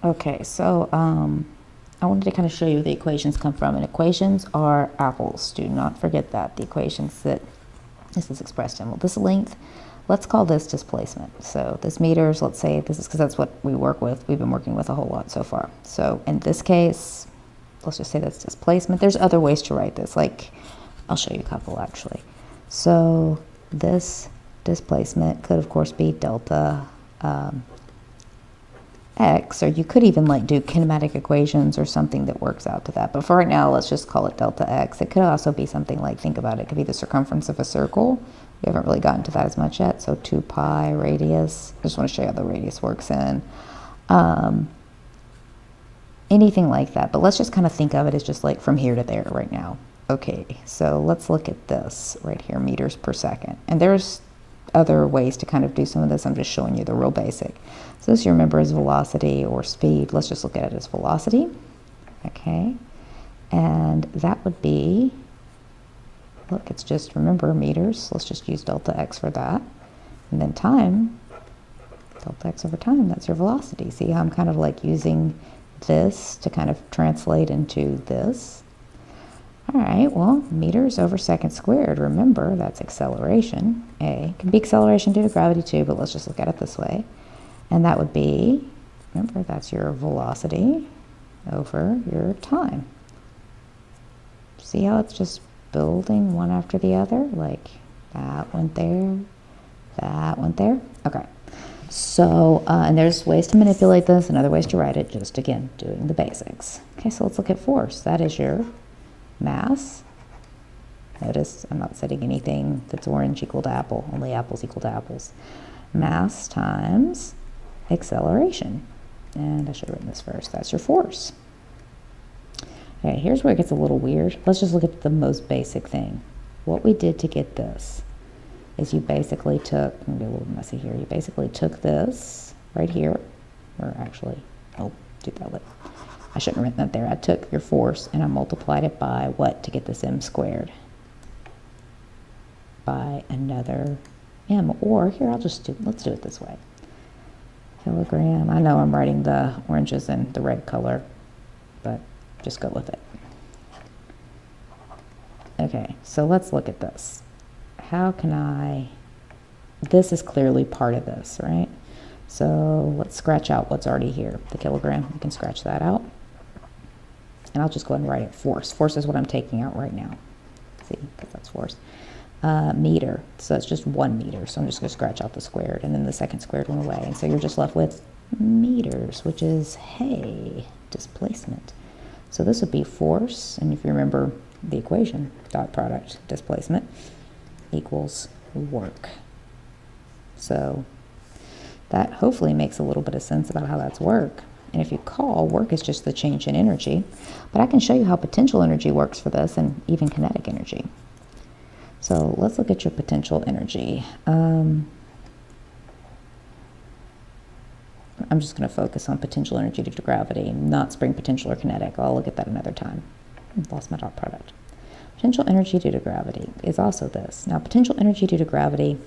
Okay, so I wanted to kind of show you where the equations come from. And equations are apples. Do not forget that. The equations that this is expressed in. Well, this length, let's call this displacement. So this meters, let's say this is because that's what we work with. We've been working with a whole lot so far. So in this case, let's just say that's displacement. There's other ways to write this. Like, I'll show you a couple actually. So this displacement could, of course, be delta x, or you could even like do kinematic equations or something that works out to that. But for right now, let's just call it delta x. It could also be something like, think about it, it could be the circumference of a circle. We haven't really gotten to that as much yet. So 2 pi radius. I just want to show you how the radius works in. Anything like that. But let's just kind of think of it as just like from here to there right now. Okay, so let's look at this right here, meters per second. And there's other ways to kind of do some of this. I'm just showing you the real basic. So this you remember is velocity or speed. Let's just look at it as velocity. Okay, and that would be, look, it's just, remember, meters. Let's just use delta x for that. And then time, delta x over time, that's your velocity. See how I'm kind of like using this to kind of translate into this. All right, well, meters over second squared, remember, that's acceleration. A can be acceleration due to gravity too, but let's just look at it this way. And that would be, remember, that's your velocity over your time. See how it's just building one after the other? Like that went there, that went there. Okay, so, and there's ways to manipulate this and other ways to write it, just again, doing the basics. Okay, so let's look at force. That is your mass. Notice I'm not setting anything that's orange equal to apple, only apples equal to apples. Mass times acceleration. And I should have written this first. That's your force. Okay, here's where it gets a little weird. Let's just look at the most basic thing. What we did to get this is you basically took, I'm gonna get a little messy here, you basically took this right here, or actually, I'll do that later. I shouldn't have written that there. I took your force and I multiplied it by what to get this m squared? By another m. Or here, I'll just do, let's do it this way. Kilogram. I know I'm writing the oranges in the red color, but just go with it. Okay, so let's look at this. How can I, this is clearly part of this, right? So let's scratch out what's already here. The kilogram, you can scratch that out. And I'll just go ahead and write it force. Force is what I'm taking out right now. See, because that's force. Meter, so it's just 1 meter. So I'm just going to scratch out the squared, and then the second squared went away. And so you're just left with meters, which is, hey, displacement. So this would be force, and if you remember the equation, dot product displacement equals work. So that hopefully makes a little bit of sense about how that's work. And if you call, work is just the change in energy. But I can show you how potential energy works for this, and even kinetic energy. So let's look at your potential energy. I'm just going to focus on potential energy due to gravity, not spring potential or kinetic. I'll look at that another time. Lost my dot product. Potential energy due to gravity is also this. Now, potential energy due to gravity,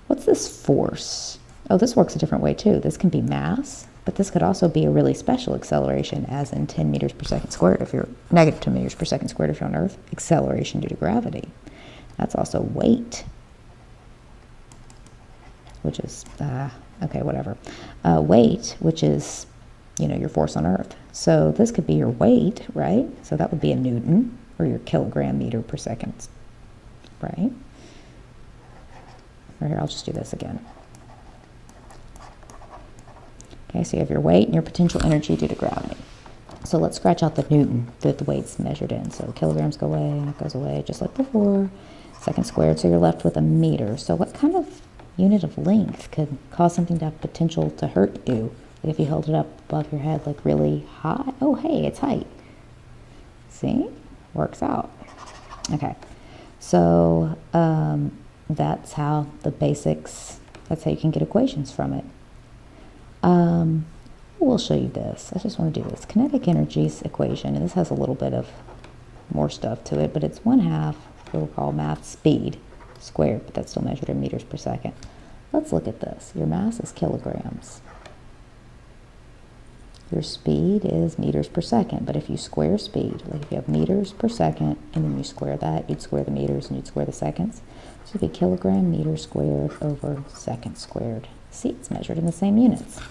what's this force? Oh, this works a different way too. This can be mass, but this could also be a really special acceleration, as in 10 meters per second squared if you're negative 10 meters per second squared if you're on Earth. Acceleration due to gravity. That's also weight, which is, okay, whatever. Weight, which is, you know, your force on Earth. So this could be your weight, right? So that would be a Newton, or your kilogram meter per second, right? Or here, I'll just do this again. Okay, so you have your weight and your potential energy due to gravity. So let's scratch out the Newton that the weight's measured in. So kilograms go away, it goes away just like before. Second squared, so you're left with a meter. So what kind of unit of length could cause something to have potential to hurt you? Like if you held it up above your head like really high. Oh, hey, it's height. See? Works out. Okay, so that's how the basics, that's how you can get equations from it. We'll show you this. I just want to do this. Kinetic energy's equation, and this has a little bit of more stuff to it, but it's 1/2 what we'll call math speed squared, but that's still measured in meters per second. Let's look at this. Your mass is kilograms. Your speed is meters per second, but if you square speed, like if you have meters per second and then you square that, you'd square the meters and you'd square the seconds. So it'd be kilogram meter squared over second squared. See, it's measured in the same units.